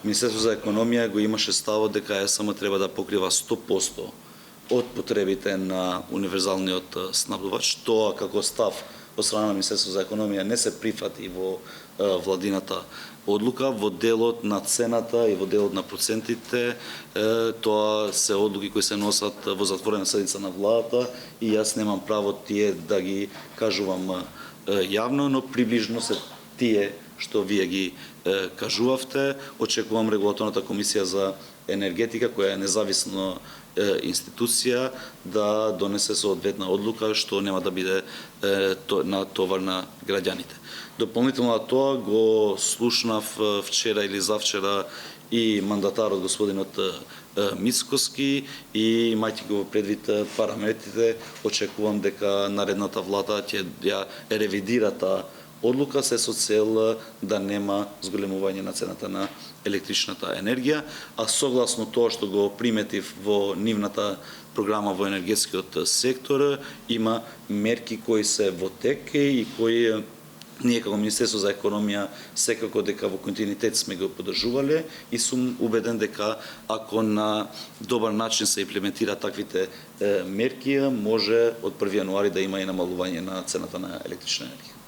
Министерството за економија го имаше ставот дека ЕСМ треба да покрива 100% од потребите на универзалниот снабдувач. Тоа како став од страна на Министерството за економија не се прифати во владината одлука. Во делот на цената и во делот на процентите, тоа се одлуки кои се носат во затворена седница на владата и јас немам право тие да ги кажувам јавно, но приближно се тие што вие ги кажувавте. Очекувам регулаторната комисија за енергетика, која е независна институција, да донесе соодветна одлука што нема да биде на товар на граѓаните. Дополнително на тоа го слушнав вчера или завчера и мандатарот господинот Мицкоски и имајќи го предвид параметрите, очекувам дека наредната влада ќе ја ревидира таа одлука се со цел да нема зголемување на цената на електричната енергија, а согласно тоа што го приметив во нивната програма во енергетскиот сектор, има мерки кои се во тек и кои ние како Министерство за економија секако дека во континуитет сме го поддржувале и сум убеден дека ако на добар начин се имплементира таквите мерки, може од 1 јануари да има и намалување на цената на електрична енергија.